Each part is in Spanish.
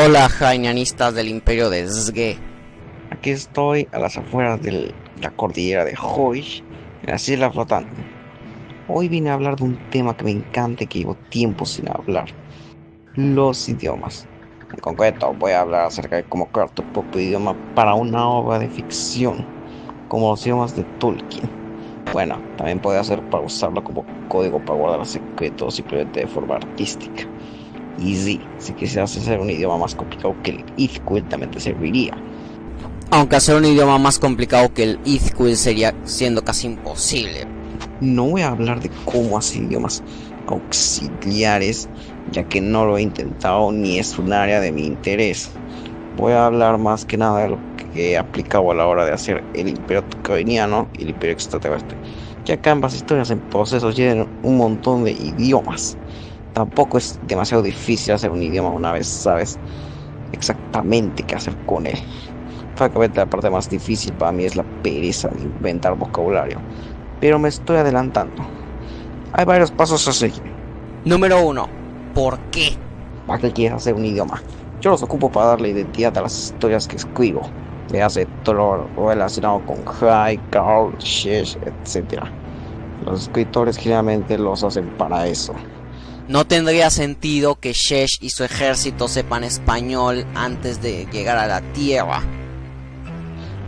Hola, jainianistas del Imperio de Sge. Aquí estoy a las afueras de la cordillera de Hoish, en las Islas Flotantes. Hoy vine a hablar de un tema que me encanta y que llevo tiempo sin hablar: los idiomas. En concreto, voy a hablar acerca de cómo crear tu propio idioma para una obra de ficción, como los idiomas de Tolkien. Bueno, también puede hacer para usarlo como código para guardar secretos simplemente de forma artística. Y sí, si quisieras hacer un idioma más complicado que el Ithkuil, también te serviría. Aunque hacer un idioma más complicado que el Ithkuil sería siendo casi imposible. No voy a hablar de cómo hacer idiomas auxiliares, ya que no lo he intentado ni es un área de mi interés. Voy a hablar más que nada de lo que he aplicado a la hora de hacer el Imperio Tocaniano y el Imperio Extraterrestre, ya que ambas historias en proceso llevan un montón de idiomas. Tampoco es demasiado difícil hacer un idioma una vez sabes exactamente qué hacer con él. Francamente, la parte más difícil para mí es la pereza de inventar vocabulario, pero me estoy adelantando. Hay varios pasos a seguir. Número 1. ¿Por qué? ¿Para qué quieres hacer un idioma? Yo los ocupo para darle identidad a las historias que escribo. Le hace todo lo relacionado con High, Carl, Shesh, etc. Los escritores generalmente los hacen para eso, No tendría sentido que Shesh y su ejército sepan español antes de llegar a la Tierra.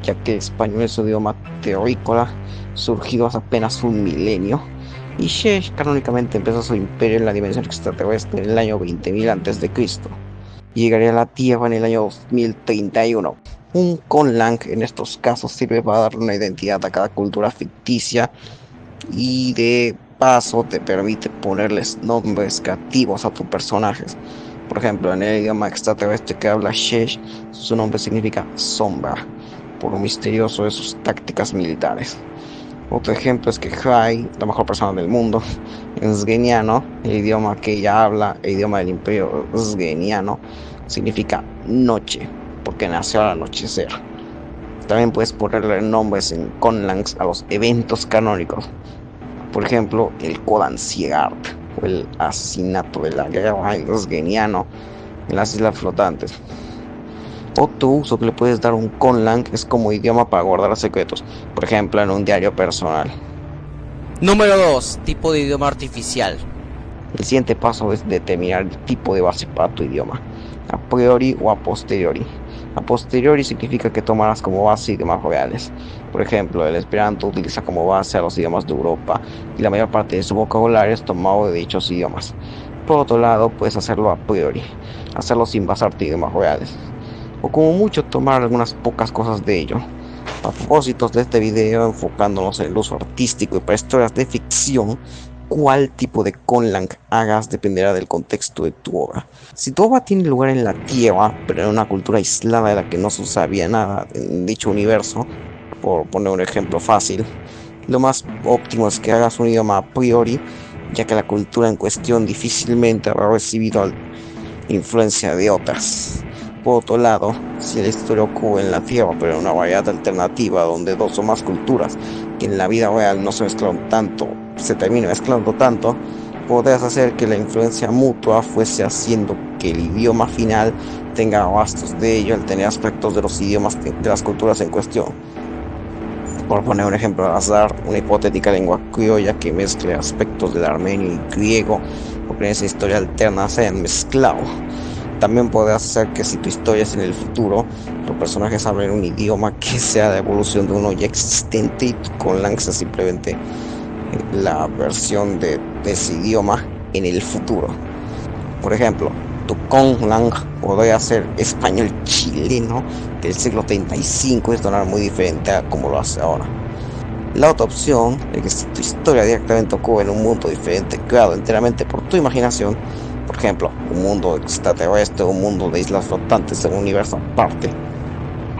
ya que el español es un idioma terrícola surgido hace apenas un milenio, y Shesh canónicamente empezó su imperio en la dimensión extraterrestre en el año 20.000 a.C. Llegaría a la Tierra en el año 2031. Un conlang en estos casos sirve para darle una identidad a cada cultura ficticia y de paso te permite ponerles nombres creativos a tus personajes. Por ejemplo, en el idioma extraterrestre que habla Shesh, su nombre significa sombra, por lo misterioso de sus tácticas militares. Otro ejemplo es que Hai, la mejor persona del mundo, en sgeniano, el idioma que ella habla, el idioma del imperio sgeniano, significa noche, porque nació al anochecer. También puedes ponerle nombres en conlangs a los eventos canónicos. Por ejemplo, el Kodan Siegard, o el asesinato de la guerra en sgeniano en las Islas Flotantes. Otro uso que le puedes dar a un conlang es como idioma para guardar secretos, por ejemplo en un diario personal. Número 2. Tipo de idioma artificial. El siguiente paso es determinar el tipo de base para tu idioma, a priori o a posteriori. A posteriori significa que tomarás como base idiomas reales. Por ejemplo, el Esperanto utiliza como base a los idiomas de Europa y la mayor parte de su vocabulario es tomado de dichos idiomas. Por otro lado, puedes hacerlo a priori, hacerlo sin basarte en idiomas reales, o como mucho tomar algunas pocas cosas de ello. A propósitos de este video, enfocándonos en el uso artístico y para historias de ficción, cuál tipo de conlang hagas dependerá del contexto de tu obra. Si tu obra tiene lugar en la Tierra, pero en una cultura aislada de la que no se sabía nada en dicho universo, por poner un ejemplo fácil, lo más óptimo es que hagas un idioma a priori, ya que la cultura en cuestión difícilmente habrá recibido influencia de otras. Por otro lado, si la historia ocurre en la Tierra, pero en una variedad alternativa donde dos o más culturas que en la vida real no se mezclan tanto, se termina mezclando tanto, podrías hacer que la influencia mutua fuese haciendo que el idioma final tenga bastos de ello al tener aspectos de los idiomas de las culturas en cuestión. Por poner un ejemplo al azar, una hipotética lengua criolla que mezcle aspectos del armenio y griego, porque en esa historia alterna se hayan mezclado. También podrás hacer que si tu historia es en el futuro, los personajes hablen un idioma que sea la evolución de uno ya existente y tu conlang sea simplemente la versión de ese idioma en el futuro. Por ejemplo, tu conlang podría ser español chileno del siglo 35 y sonar muy diferente a como lo hace ahora. La otra opción es que si tu historia directamente ocurre en un mundo diferente, creado enteramente por tu imaginación, por ejemplo, un mundo extraterrestre, un mundo de islas flotantes, un universo aparte,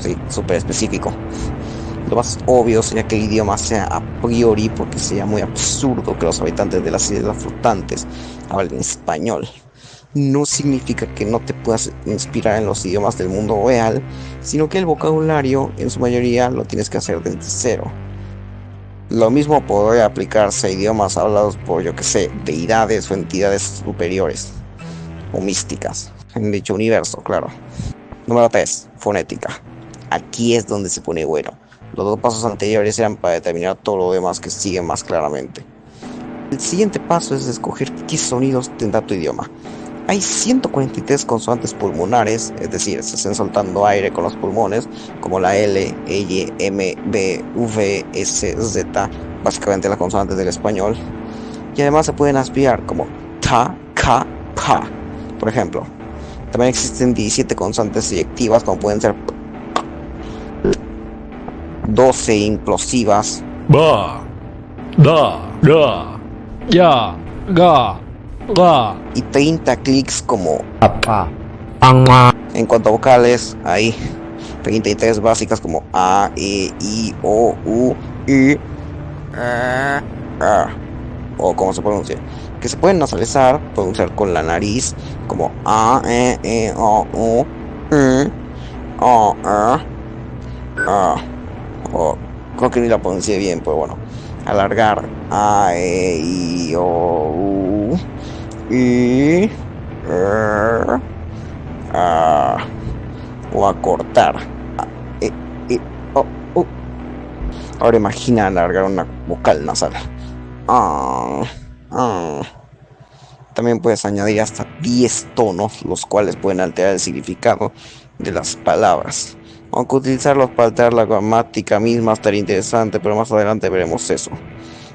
sí, súper específico. Lo más obvio sería que el idioma sea a priori, porque sería muy absurdo que los habitantes de las islas flotantes hablen español. No significa que no te puedas inspirar en los idiomas del mundo real, sino que el vocabulario en su mayoría lo tienes que hacer desde cero. Lo mismo podría aplicarse a idiomas hablados por, yo que sé, deidades o entidades superiores o místicas. en dicho universo, claro. Número 3. Fonética. Aquí es donde se pone bueno. Los dos pasos anteriores eran para determinar todo lo demás que sigue más claramente. El siguiente paso es escoger qué sonidos tendrá tu idioma. Hay 143 consonantes pulmonares, es decir, se están soltando aire con los pulmones, como la L, Y, M, B, V, S, Z, básicamente las consonantes del español. Y además se pueden aspirar como ta, ka, pa, por ejemplo. También existen 17 consonantes eyectivas, como pueden ser 12 implosivas, Ba, da, ga, ya, ga, y 30 clics como. apa, anga. En cuanto a vocales, hay 33 básicas como A, E, I, O, U, I, A, o como se pronuncia, que se pueden nasalizar, pronunciar con la nariz, como A, E, O, U, I, O, A, o creo que ni la pronuncié bien, pero bueno, alargar A, E, I, O, U, I, o acortar A, E, I, O, U. Ahora imagina alargar una vocal nasal. También puedes añadir hasta 10 tonos, los cuales pueden alterar el significado de las palabras. Aunque utilizarlos para alterar la gramática misma estaría interesante, pero más adelante veremos eso.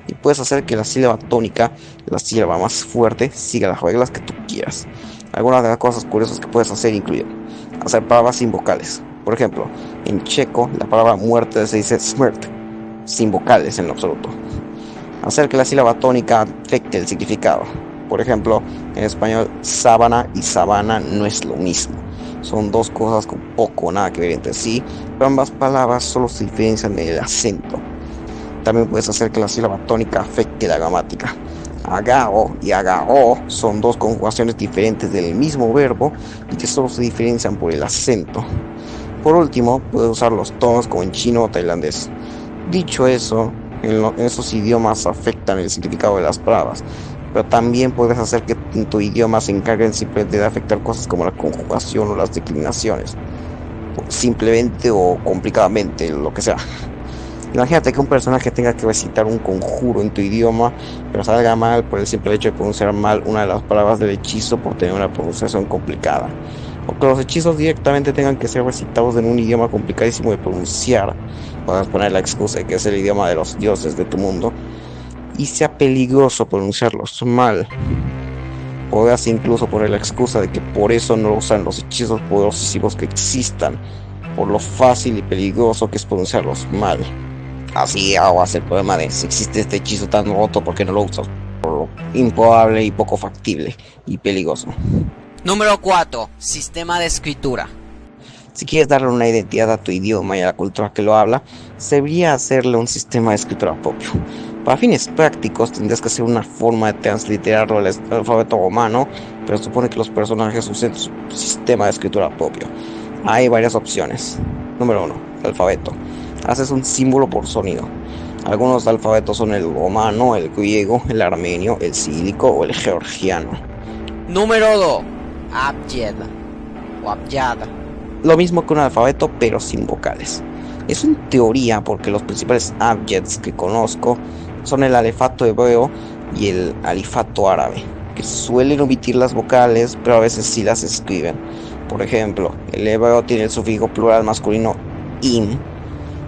Y puedes hacer que la sílaba tónica, la sílaba más fuerte, siga las reglas que tú quieras. Algunas de las cosas curiosas que puedes hacer incluyen hacer palabras sin vocales. Por ejemplo, en checo la palabra muerte se dice smrt, sin vocales en lo absoluto. Hacer que la sílaba tónica afecte el significado. Por ejemplo, en español sábana y sabana no es lo mismo. Son dos cosas con poco o nada que ver entre sí, pero ambas palabras solo se diferencian en el acento. También puedes hacer que la sílaba tónica afecte la gramática. Agao y agao son dos conjugaciones diferentes del mismo verbo y que solo se diferencian por el acento. Por último, puedes usar los tonos como en chino o tailandés. Dicho eso, esos idiomas afectan el significado de las palabras, pero también puedes hacer que en tu idioma se encarguen simplemente de afectar cosas como la conjugación o las declinaciones, simplemente o complicadamente, lo que sea. Imagínate que un personaje tenga que recitar un conjuro en tu idioma, pero salga mal por el simple hecho de pronunciar mal una de las palabras del hechizo por tener una pronunciación complicada. O que los hechizos directamente tengan que ser recitados en un idioma complicadísimo de pronunciar, puedes poner la excusa de que es el idioma de los dioses de tu mundo, y sea peligroso pronunciarlos mal. Podrás incluso poner la excusa de que por eso no usan los hechizos poderosísimos que existan, por lo fácil y peligroso que es pronunciarlos mal. Así aguas el problema de si existe este hechizo tan roto, ¿por qué no lo usas? Por lo improbable y poco factible y peligroso. Número 4. Sistema de escritura. Si quieres darle una identidad a tu idioma y a la cultura que lo habla, serviría hacerle un sistema de escritura propio. Para fines prácticos tendrías que hacer una forma de transliterarlo al alfabeto romano, pero supone que los personajes usen su sistema de escritura propio. Hay varias opciones. Número 1. Alfabeto. Haces un símbolo por sonido. Algunos alfabetos son el romano, el griego, el armenio, el cirílico o el georgiano. Número 2. Abjad o abjad. Lo mismo que un alfabeto, pero sin vocales. Es en teoría porque los principales abjads que conozco son el alefato hebreo y el alifato árabe, que suelen omitir las vocales, pero a veces sí las escriben. Por ejemplo, el hebreo tiene el sufijo plural masculino im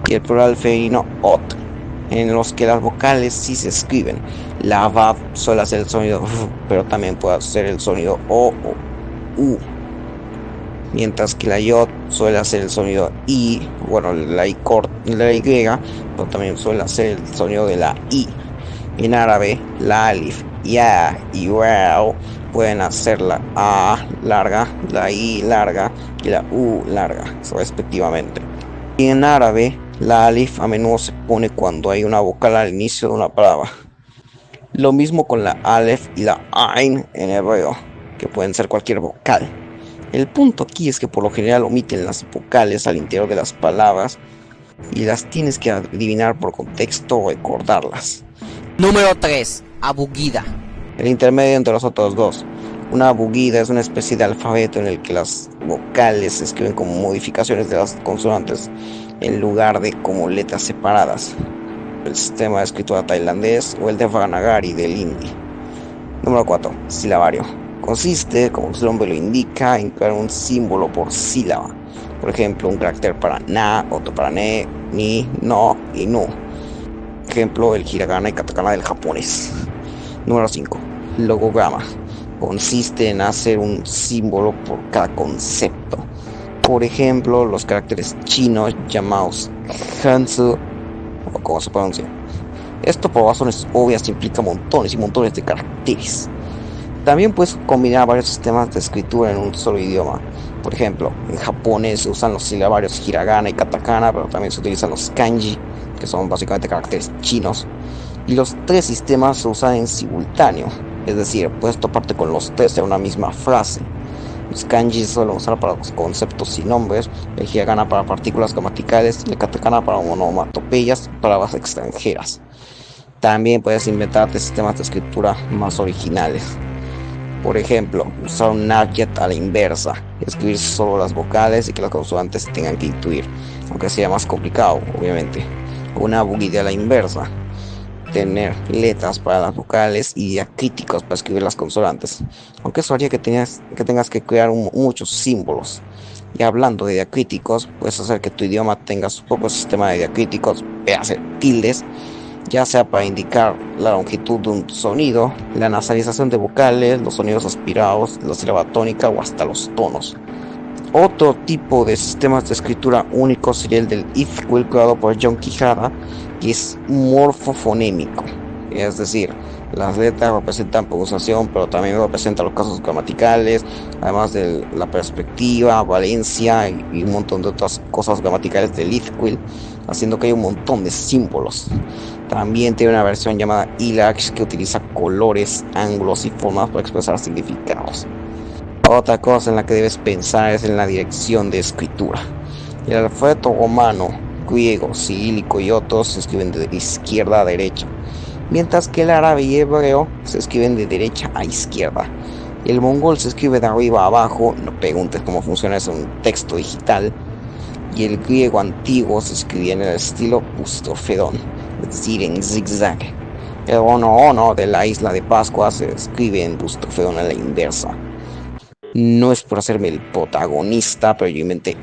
y el plural femenino ot, en los que las vocales sí se escriben. La vav suele hacer el sonido v, pero también puede hacer el sonido o u, mientras que la yod suele hacer el sonido i, bueno, la y, pero también suele hacer el sonido de la i. En árabe, la alif, ya y waw pueden hacer la a larga, la i larga y la u larga, respectivamente. Y en árabe, la alif a menudo se pone cuando hay una vocal al inicio de una palabra. Lo mismo con la alef y la ain en hebreo, que pueden ser cualquier vocal. El punto aquí es que por lo general omiten las vocales al interior de las palabras y las tienes que adivinar por contexto o recordarlas. Número 3. Abugida. El intermedio entre los otros dos. Una bugida es una especie de alfabeto en el que las vocales se escriben como modificaciones de las consonantes en lugar de como letras separadas. El sistema de escritura tailandés o el de Devanagari del hindi. Número 4. Silabario. Consiste, como su nombre lo indica, en crear un símbolo por sílaba. Por ejemplo, un carácter para na, otro para ne, ni, no y nu. Ejemplo, el hiragana y katakana del japonés. Número 5. Logograma. Consiste en hacer un símbolo por cada concepto. Por ejemplo, los caracteres chinos llamados Hanzi, o como se pronuncia. Esto por razones obvias implica montones y montones de caracteres. También puedes combinar varios sistemas de escritura en un solo idioma. Por ejemplo, en japonés se usan los silabarios hiragana y katakana, pero también se utilizan los kanji, que son básicamente caracteres chinos. Y los tres sistemas se usan en simultáneo, es decir, puedes toparte con los tres en una misma frase. Los kanji se suelen usar para los conceptos y nombres, el hiragana para partículas gramaticales y el katakana para onomatopeyas y palabras extranjeras. También puedes inventarte sistemas de escritura más originales. Por ejemplo, usar un nagyat a la inversa, escribir solo las vocales y que las consonantes tengan que intuir, aunque sea más complicado, obviamente. Una bugida a la inversa, tener letras para las vocales y diacríticos para escribir las consonantes, aunque eso haría que tengas que crear muchos símbolos. Y hablando de diacríticos, puedes hacer que tu idioma tenga su propio sistema de diacríticos, véase tildes, ya sea para indicar la longitud de un sonido, la nasalización de vocales, los sonidos aspirados, la sílaba tónica o hasta los tonos. Otro tipo de sistemas de escritura único sería el del Ithquil creado por John Quijada, que es morfofonémico, es decir, las letras representan pronunciación, pero también representan los casos gramaticales, además de la perspectiva, valencia y un montón de otras cosas gramaticales del Ithquil, haciendo que haya un montón de símbolos. También tiene una versión llamada Ilax que utiliza colores, ángulos y formas para expresar significados. Otra cosa en la que debes pensar es en la dirección de escritura. El alfabeto romano, griego, cirílico y otros se escriben de izquierda a derecha, mientras que el árabe y hebreo se escriben de derecha a izquierda. El mongol se escribe de arriba a abajo, no preguntes cómo funciona eso en un texto digital. Y el griego antiguo se escribía en el estilo bustofedón, es decir, en zigzag. El ono de la isla de Pascua se escribe en bustofedón a la inversa. No es por hacerme el protagonista, pero yo inventé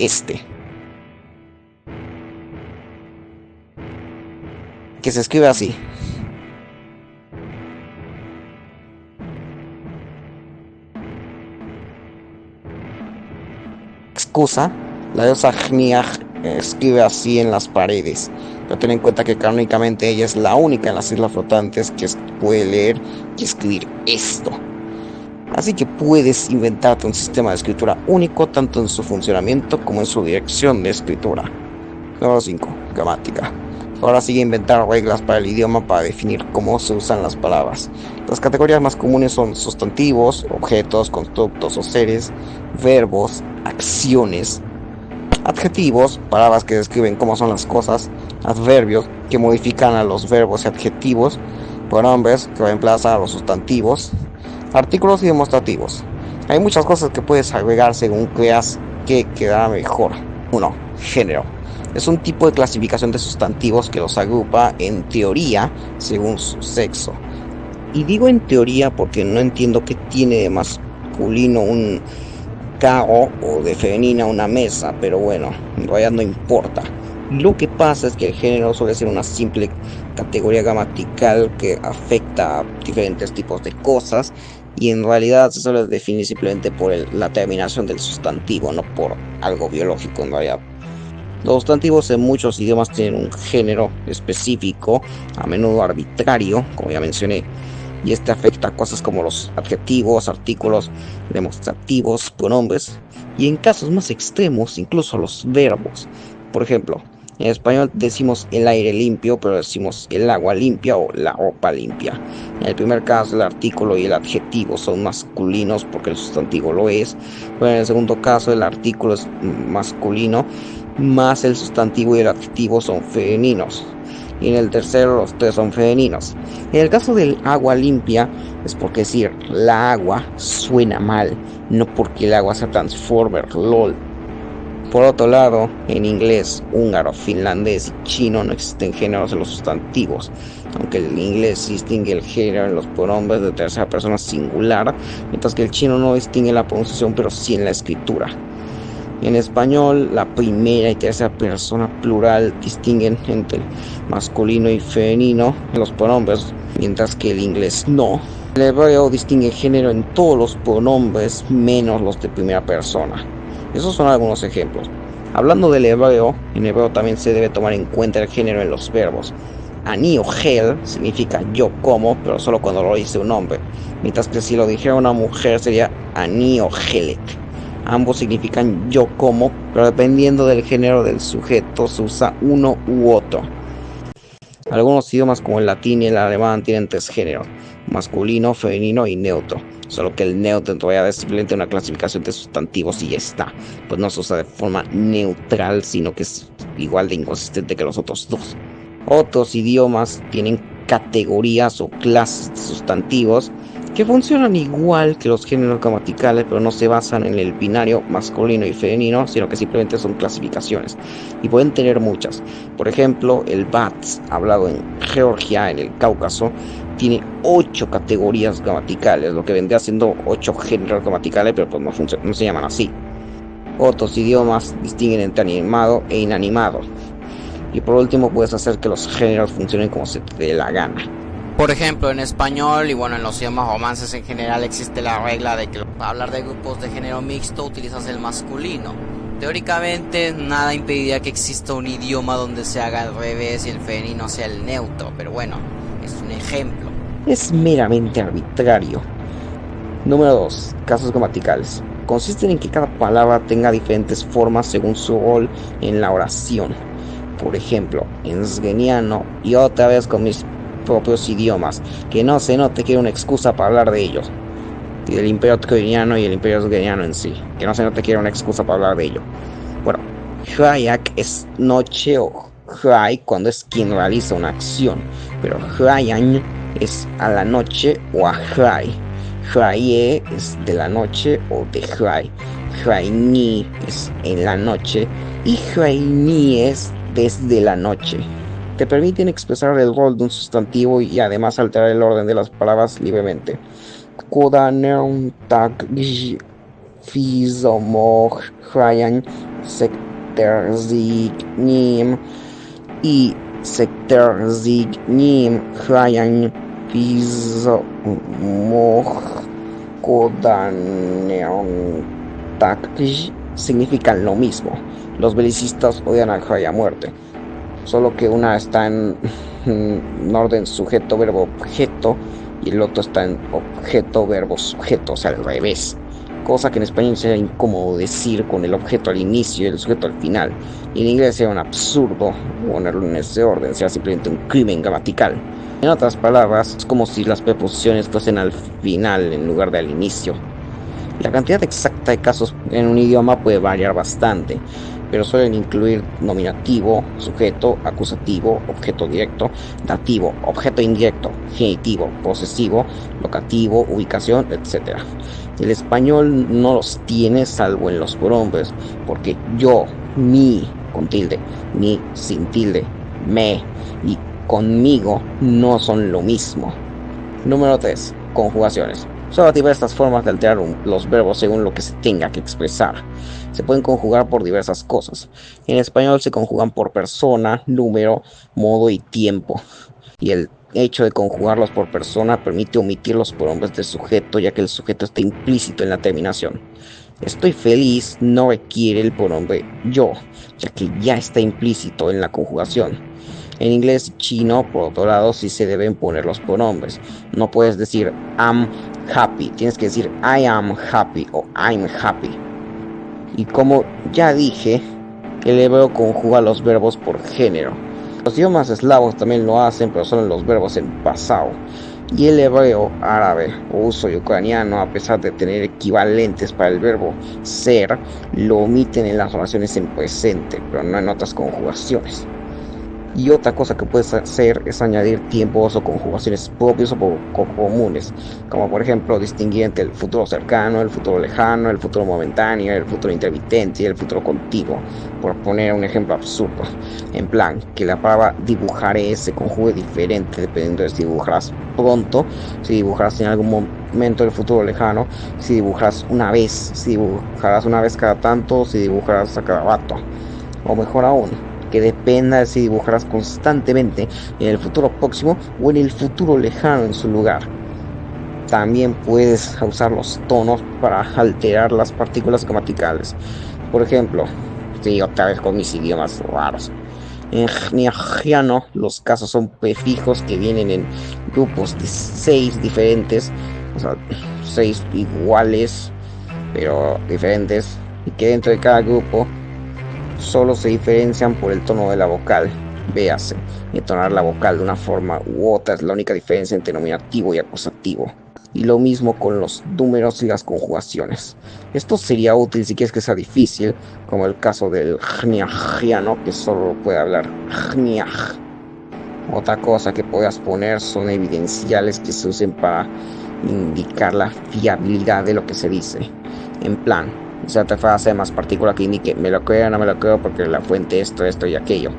que se escribe así. Excusa, la diosa Jniaj escribe así en las paredes, pero ten en cuenta que canónicamente ella es la única en las islas flotantes que puede leer y escribir esto. Así que puedes inventarte un sistema de escritura único tanto en su funcionamiento como en su dirección de escritura. Número 5. Gramática. Ahora sigue inventar reglas para el idioma para definir cómo se usan las palabras. Las categorías más comunes son sustantivos, objetos, constructos o seres, verbos, acciones, adjetivos, palabras que describen cómo son las cosas, adverbios que modifican a los verbos y adjetivos, pronombres que reemplazan a los sustantivos, artículos y demostrativos. Hay muchas cosas que puedes agregar según creas que quedará mejor. 1. Género. Es un tipo de clasificación de sustantivos que los agrupa en teoría según su sexo. Y digo en teoría porque no entiendo qué tiene de masculino un carro o de femenina una mesa, pero bueno, en realidad no importa. Lo que pasa es que el género suele ser una simple categoría gramatical que afecta a diferentes tipos de cosas y en realidad se suele definir simplemente por la terminación del sustantivo, no por algo biológico en realidad. Los sustantivos en muchos idiomas tienen un género específico, a menudo arbitrario, como ya mencioné, y este afecta a cosas como los adjetivos, artículos, demostrativos, pronombres, y en casos más extremos, incluso los verbos. Por ejemplo, en español decimos el aire limpio, pero decimos el agua limpia o la ropa limpia. En el primer caso, el artículo y el adjetivo son masculinos porque el sustantivo lo es, pero en el segundo caso, el artículo es masculino, más el sustantivo y el adjetivo son femeninos. y en el tercero los tres son femeninos. En el caso del agua limpia es porque decir la agua suena mal, no porque el agua sea transformer, lol. Por otro lado, en inglés, húngaro, finlandés y chino no existen géneros en los sustantivos, aunque el inglés distingue el género en los pronombres de tercera persona singular, mientras que el chino no distingue la pronunciación pero sí en la escritura. En español, la primera y tercera persona plural distinguen entre el masculino y femenino en los pronombres, mientras que el inglés no. El hebreo distingue género en todos los pronombres menos los de primera persona. Esos son algunos ejemplos. Hablando del hebreo, en hebreo también se debe tomar en cuenta el género en los verbos. Ani ojel significa yo como, pero solo cuando lo dice un hombre, mientras que si lo dijera una mujer sería ani ojelet. Ambos significan yo como, pero dependiendo del género del sujeto se usa uno u otro. Algunos idiomas como el latín y el alemán tienen tres géneros: masculino, femenino y neutro. Solo que el neutro en realidad es simplemente una clasificación de sustantivos y ya está, pues no se usa de forma neutral, sino que es igual de inconsistente que los otros dos. Otros idiomas tienen categorías o clases de sustantivos que funcionan igual que los géneros gramaticales, pero no se basan en el binario masculino y femenino, sino que simplemente son clasificaciones, y pueden tener muchas. Por ejemplo, el Bats, hablado en Georgia, en el Cáucaso, tiene 8 categorías gramaticales, lo que vendría siendo 8 géneros gramaticales, pero pues no se llaman así. Otros idiomas distinguen entre animado e inanimado. Y por último, puedes hacer que los géneros funcionen como se te dé la gana. Por ejemplo, en español y bueno, en los idiomas romances en general existe la regla de que para hablar de grupos de género mixto utilizas el masculino. Teóricamente, nada impediría que exista un idioma donde se haga al revés y el femenino sea el neutro, pero bueno, es un ejemplo. Es meramente arbitrario. Número 2. Casos gramaticales. Consisten en que cada palabra tenga diferentes formas según su rol en la oración. Por ejemplo, en sgeniano, y otra vez con mis propios idiomas, que no se note que era una excusa para hablar de ellos, y del imperio troyano y el imperio sgeniano en sí, que no se note que era una excusa para hablar de ello. Bueno, Hrayak es noche o Hray cuando es quien realiza una acción, pero Hrayan es a la noche o a Hray. Hraye es de la noche o de Hray. Hraini es en la noche y Hraini es desde la noche. Te permiten expresar el rol de un sustantivo y además alterar el orden de las palabras libremente. Kodaneuntak Fizomoh Hrayan Sekterzignim y Sekterzignim Hrayan Fizomoh Kodaneuntak significan lo mismo. Los belicistas odian a Hray a muerte, solo que una está en orden sujeto, verbo, objeto, y el otro está en objeto, verbo, sujeto, o sea, al revés. Cosa que en español sería incómodo decir con el objeto al inicio y el sujeto al final. Y en inglés sería un absurdo ponerlo en ese orden, sería simplemente un crimen gramatical. En otras palabras, es como si las preposiciones fuesen al final en lugar de al inicio. La cantidad exacta de casos en un idioma puede variar bastante, pero suelen incluir nominativo, sujeto, acusativo, objeto directo, dativo, objeto indirecto, genitivo, posesivo, locativo, ubicación, etc. El español no los tiene salvo en los pronombres, porque yo, mi, con tilde, mi, sin tilde, me y conmigo no son lo mismo. Número 3. Conjugaciones. Son diversas formas de alterar los verbos según lo que se tenga que expresar. Se pueden conjugar por diversas cosas. En español se conjugan por persona, número, modo y tiempo. Y el hecho de conjugarlos por persona permite omitir los pronombres del sujeto, ya que el sujeto está implícito en la terminación. Estoy feliz no requiere el pronombre yo, ya que ya está implícito en la conjugación. En inglés y chino, por otro lado, sí se deben poner los pronombres. No puedes decir I'm happy, tienes que decir I am happy o I'm happy. Y como ya dije, el hebreo conjuga los verbos por género. Los idiomas eslavos también lo hacen, pero solo en los verbos en pasado. Y el hebreo, árabe, ruso y ucraniano, a pesar de tener equivalentes para el verbo ser, lo omiten en las oraciones en presente, pero no en otras conjugaciones. Y otra cosa que puedes hacer es añadir tiempos o conjugaciones propios o comunes, como por ejemplo distinguir entre el futuro cercano, el futuro lejano, el futuro momentáneo, el futuro intermitente y el futuro continuo, por poner un ejemplo absurdo. En plan, que la palabra dibujaré se conjugue diferente dependiendo de si dibujarás pronto, si dibujarás en algún momento del futuro lejano, si dibujarás una vez, si dibujarás una vez cada tanto, si dibujarás a cada rato, o mejor aún, que dependa de si dibujarás constantemente en el futuro próximo o en el futuro lejano en su lugar. También puedes usar los tonos para alterar las partículas gramaticales. Por ejemplo, sí, otra vez con mis idiomas raros. En georgiano los casos son prefijos que vienen en grupos de 6 diferentes, o sea, 6 iguales pero diferentes, y que dentro de cada grupo solo se diferencian por el tono de la vocal. Véase, entonar la vocal de una forma u otra es la única diferencia entre nominativo y acusativo. Y lo mismo con los números y las conjugaciones. Esto sería útil si quieres que sea difícil, como el caso del georgiano, que solo puede hablar gniaj. Otra cosa que puedas poner son evidenciales que se usen para indicar la fiabilidad de lo que se dice. En plan, cierta frase más particular que indique me lo creo o no me lo creo porque la fuente esto y aquello.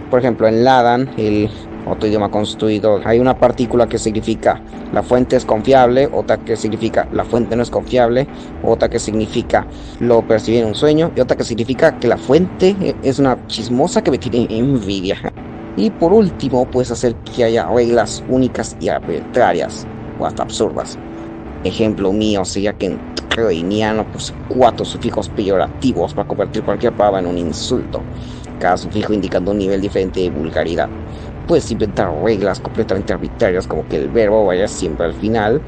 Por ejemplo, en Ladan, el otro idioma construido, hay una partícula que significa la fuente es confiable, otra que significa la fuente no es confiable, otra que significa lo percibí en un sueño y otra que significa que la fuente es una chismosa que me tiene envidia. Y por último, puedes hacer que haya reglas únicas y arbitrarias o hasta absurdas. Ejemplo mío sería que en troiniano puse 4 sufijos peyorativos para convertir cualquier palabra en un insulto, cada sufijo indicando un nivel diferente de vulgaridad. Puedes inventar reglas completamente arbitrarias como que el verbo vaya siempre al final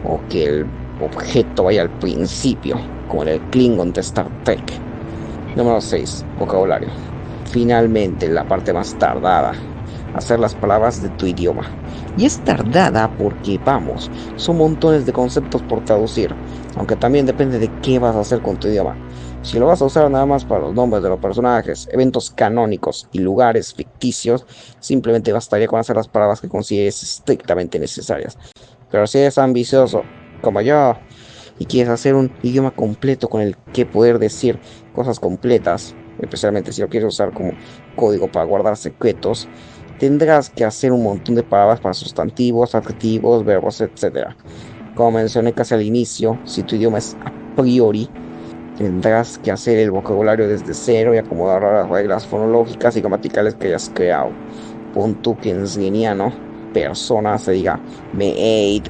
o que el objeto vaya al principio, como en el Klingon de Star Trek. Número 6. Vocabulario. Finalmente, la parte más tardada, hacer las palabras de tu idioma. Y es tardada porque, vamos, son montones de conceptos por traducir, aunque también depende de qué vas a hacer con tu idioma. Si lo vas a usar nada más para los nombres de los personajes, eventos canónicos y lugares ficticios, simplemente bastaría con hacer las palabras que consideres estrictamente necesarias. Pero si eres ambicioso, como yo, y quieres hacer un idioma completo con el que poder decir cosas completas, especialmente si lo quieres usar como código para guardar secretos, tendrás que hacer un montón de palabras para sustantivos, adjetivos, verbos, etc. Como mencioné casi al inicio, si tu idioma es a priori, tendrás que hacer el vocabulario desde cero y acomodar las reglas fonológicas y gramaticales que hayas creado. Pon tú que en esgueniano, persona se diga meid,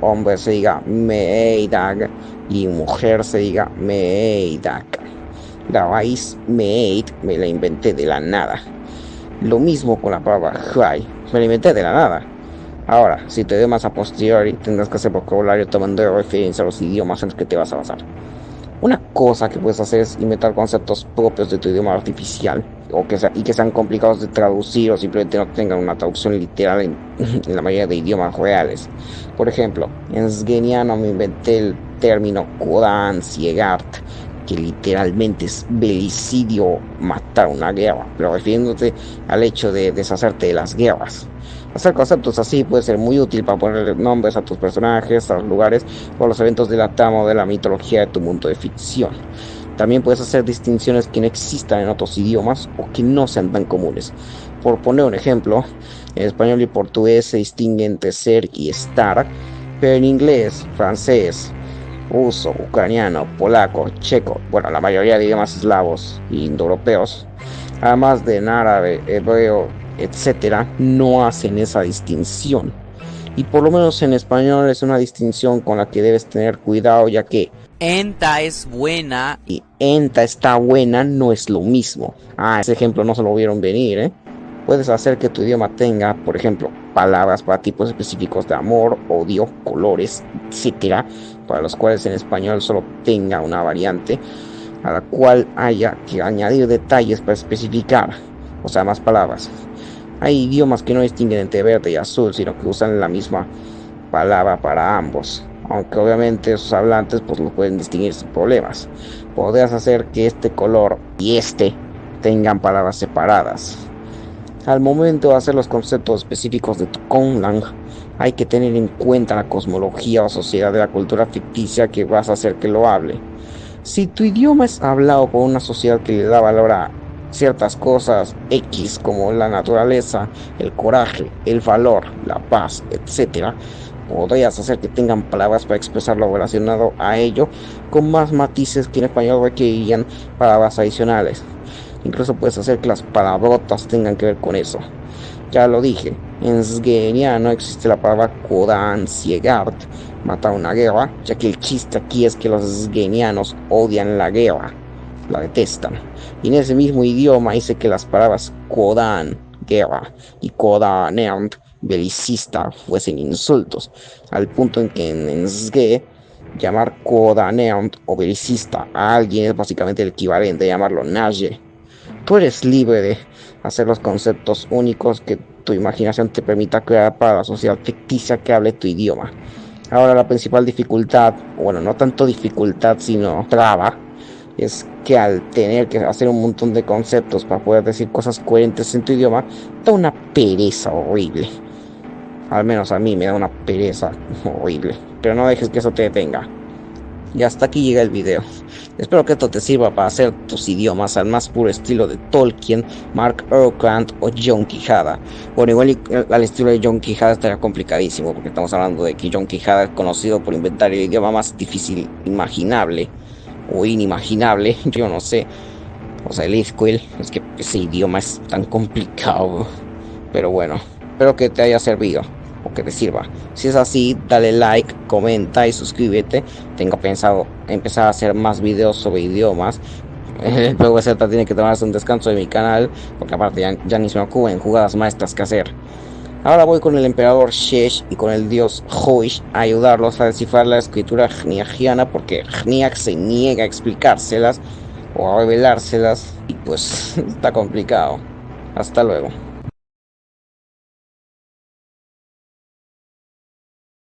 hombre se diga meidag y mujer se diga meidak. La raíz meid me la inventé de la nada. Lo mismo con la palabra high, me la inventé de la nada. Ahora, si te idiomas a posteriori, tendrás que hacer vocabulario tomando de referencia a los idiomas en los que te vas a basar. Una cosa que puedes hacer es inventar conceptos propios de tu idioma artificial y que sean complicados de traducir o simplemente no tengan una traducción literal en la mayoría de idiomas reales. Por ejemplo, en esgueniano me inventé el término Kodan Siegart, que literalmente es belicidio, matar una guerra, pero refiriéndote al hecho de deshacerte de las guerras. Hacer conceptos así puede ser muy útil para poner nombres a tus personajes, a los lugares o a los eventos de la trama o de la mitología de tu mundo de ficción. También puedes hacer distinciones que no existan en otros idiomas o que no sean tan comunes. Por poner un ejemplo, en español y portugués se distingue entre ser y estar, pero en inglés, francés, ruso, ucraniano, polaco, checo, bueno, la mayoría de idiomas eslavos e indoeuropeos, además de en árabe, hebreo, etcétera, no hacen esa distinción. Y por lo menos en español es una distinción con la que debes tener cuidado, ya que enta es buena y enta está buena no es lo mismo. Ese ejemplo no se lo vieron venir, ¿eh? Puedes hacer que tu idioma tenga, por ejemplo, palabras para tipos específicos de amor, odio, colores, etcétera, para los cuales en español solo tenga una variante a la cual haya que añadir detalles para especificar, o sea, más palabras. Hay idiomas que no distinguen entre verde y azul, sino que usan la misma palabra para ambos, aunque obviamente sus hablantes pues lo pueden distinguir sin problemas. Podrías hacer que este color y este tengan palabras separadas. Al momento de hacer los conceptos específicos de tu Conlang, hay que tener en cuenta la cosmología o sociedad de la cultura ficticia que vas a hacer que lo hable. Si tu idioma es hablado por una sociedad que le da valor a ciertas cosas X como la naturaleza, el coraje, el valor, la paz, etc., podrías hacer que tengan palabras para expresar lo relacionado a ello con más matices que en español requerirían palabras adicionales. Incluso puedes hacer que las palabrotas tengan que ver con eso. Ya lo dije, en sgeniano existe la palabra Kodansegard, matar una guerra, ya que el chiste aquí es que los sgenianos odian la guerra, la detestan. Y en ese mismo idioma dice que las palabras Kodan, guerra, y Kodanerd, belicista, fuesen insultos, al punto en que en Sge llamar Kodanerd o belicista a alguien es básicamente el equivalente a llamarlo Naye. Tú eres libre de hacer los conceptos únicos que tu imaginación te permita crear para la sociedad ficticia que hable tu idioma. Ahora la principal dificultad, bueno, no tanto dificultad sino traba, es que al tener que hacer un montón de conceptos para poder decir cosas coherentes en tu idioma, da una pereza horrible. Al menos a mí me da una pereza horrible, pero no dejes que eso te detenga. Y hasta aquí llega el video. Espero que esto te sirva para hacer tus idiomas al más puro estilo de Tolkien, Mark Okrand o John Quijada. Bueno, igual al estilo de John Quijada estaría complicadísimo, porque estamos hablando de que John Quijada es conocido por inventar el idioma más difícil imaginable o inimaginable, yo no sé. O sea, el Esquel, es que ese idioma es tan complicado. Pero bueno, espero que te haya servido o que te sirva. Si es así, dale like, comenta y suscríbete. Tengo pensado empezar a hacer más videos sobre idiomas. Luego Z tiene que tomarse un descanso de mi canal, porque aparte ya ni se me ocurren jugadas maestras que hacer. Ahora voy con el emperador Shesh y con el dios Hoish a ayudarlos a descifrar la escritura jniagiana, porque Jniak se niega a explicárselas o a revelárselas y pues está complicado. Hasta luego.